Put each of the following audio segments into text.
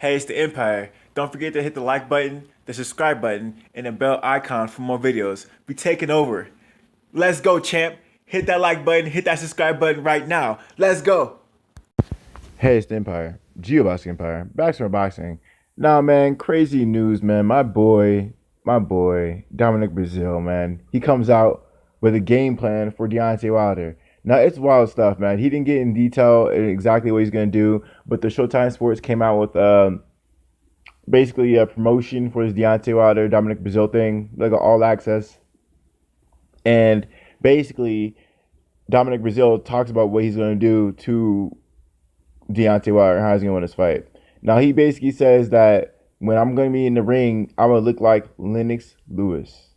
Hey, it's the Empire. Don't forget to hit the like button, the subscribe button, and the bell icon for more videos. We taking over. Let's go, champ. Hit that like button, hit that subscribe button right now. Let's go. Hey, it's the Empire. Geoboxing Empire. Boxing or boxing. Nah, man, crazy news, man. My boy, Dominic Breazeale, man. He comes out with a game plan for Deontay Wilder. Now, it's wild stuff, man. He didn't get in detail in exactly what he's going to do, but the Showtime Sports came out with basically a promotion for his Deontay Wilder, Dominic Breazeale thing, like an all access. And basically, Dominic Breazeale talks about what he's going to do to Deontay Wilder and how he's gonna win this fight. Now he basically says that when I'm gonna be in the ring, I'm gonna look like Lennox Lewis.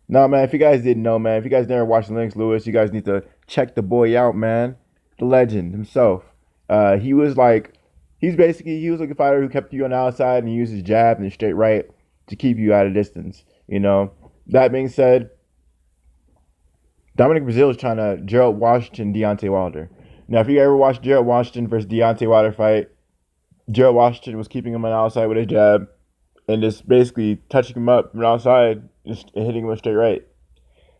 Now, man, if you guys didn't know, man, if you guys never watched Lennox Lewis, you guys need to check the boy out, man. The legend himself. He was like, he was like a fighter who kept you on the outside and used his jab and his straight right to keep you at a distance. You know. That being said, Dominic Breazeale is trying to Gerald Washington Deontay Wilder. Now, if you ever watched Gerald Washington versus Deontay Wilder fight, Gerald Washington was keeping him on the outside with his jab and just basically touching him up from the outside just hitting him with straight right.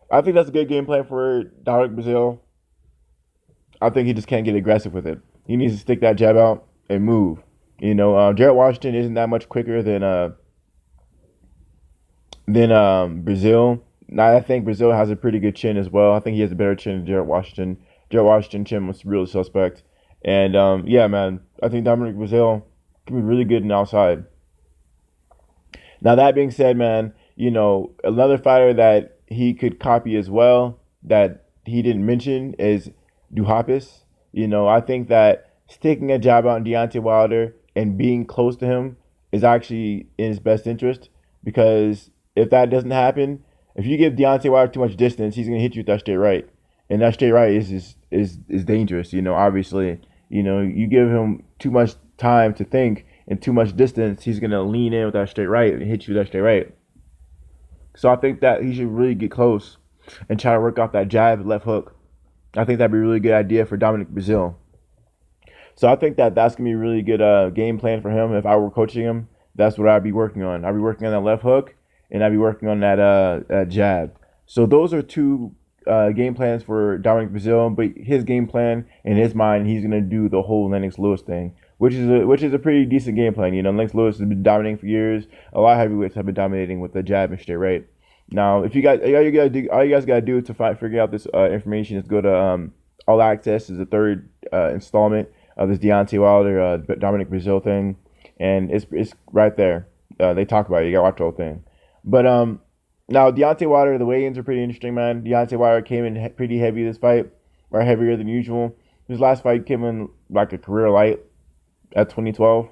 I think that's a good game plan for Dominic Breazeale. I think he just can't get aggressive with it. He needs to stick that jab out and move. Gerald Washington isn't that much quicker than Breazeale. Now, I think Breazeale has a pretty good chin as well. I think he has a better chin than Gerald Washington. Gerald Washington chin was really suspect. And yeah, man, I think Dominic Breazeale can be really good in the outside. Now, that being said, man, another fighter that he could copy as well that he didn't mention is Duhapis. I think that sticking a jab out on Deontay Wilder and being close to him is actually in his best interest because if that doesn't happen, if you give Deontay Wilder too much distance, he's gonna hit you with that straight right, and that straight right is dangerous. Obviously, you give him too much time to think and too much distance, he's gonna lean in with that straight right and hit you with that straight right. So I think that he should really get close and try to work off that jab left hook. I think that'd be a really good idea for Dominic Breazeale. So I think that that's gonna be a really good game plan for him. If I were coaching him, that's what I'd be working on. I'd be working on that left hook, and I'd be working on that jab. So those are two game plans for Dominic Breazeale. But his game plan in his mind, he's gonna do the whole Lennox Lewis thing, which is a pretty decent game plan. Lennox Lewis has been dominating for years. A lot of heavyweights have been dominating with the jab and straight right. Now, if you guys, all you guys gotta do to figure out this information is go to All Access. Is the third installment of this Deontay Wilder Dominic Breazeale thing, and it's right there. They talk about it. You gotta watch the whole thing. But now Deontay Wilder, the weigh-ins are pretty interesting, man. Deontay Wilder came in pretty heavy this fight, or heavier than usual. His last fight came in like a career light at 2012,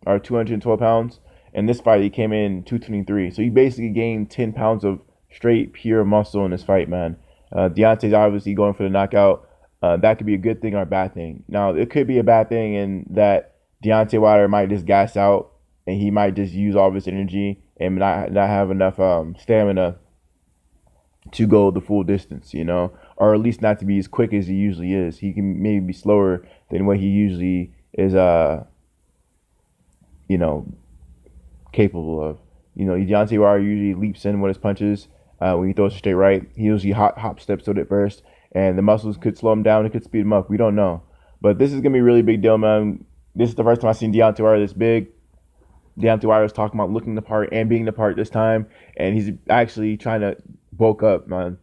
or 212 pounds. And this fight, he came in 223. So he basically gained 10 pounds of straight, pure muscle in this fight, man. Deontay's obviously going for the knockout. That could be a good thing or a bad thing. Now, it could be a bad thing in that Deontay Wilder might just gas out and he might just use all of his energy and not have enough stamina to go the full distance, or at least not to be as quick as he usually is. He can maybe be slower than what he usually is, capable of. Deontay Wilder usually leaps in with his punches when he throws a straight right. He usually hop steps to it first, and the muscles could slow him down. It could speed him up. We don't know. But this is going to be a really big deal, man. This is the first time I've seen Deontay Wilder this big. Deontay Wilder is talking about looking the part and being the part this time, and he's actually trying to bulk up, man.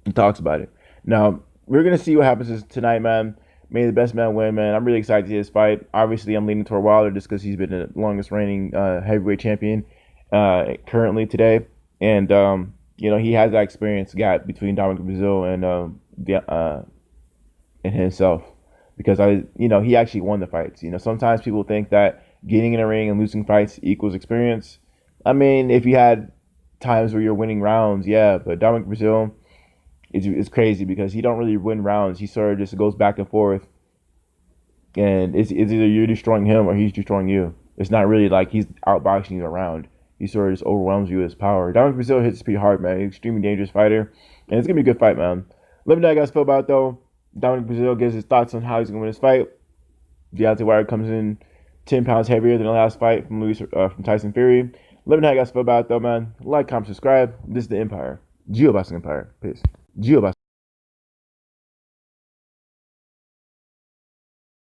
He talks about it. Now, we're going to see what happens tonight, man. May the best man win, man. I'm really excited to see this fight. Obviously, I'm leaning toward Wilder just because he's been the longest reigning heavyweight champion currently today. And, he has that experience gap between Dominic Breazeale and himself. Because, he actually won the fights. Sometimes people think that getting in a ring and losing fights equals experience. I mean, if you had times where you're winning rounds, yeah. But Dominic Breazeale is crazy because he don't really win rounds. He sort of just goes back and forth. And it's either you're destroying him or he's destroying you. It's not really like he's outboxing you around. He sort of just overwhelms you with his power. Dominic Breazeale hits pretty hard, man. He's an extremely dangerous fighter. And it's going to be a good fight, man. Let me know how you guys feel about it, though. Dominic Breazeale gives his thoughts on how he's going to win this fight. Deontay Wilder comes in 10 pounds heavier than the last fight from Tyson Fury. Let me know how you guys feel about it, though, man. Like, comment, subscribe. This is the Empire. Geo Boxing Empire. Peace. Geo Boxing.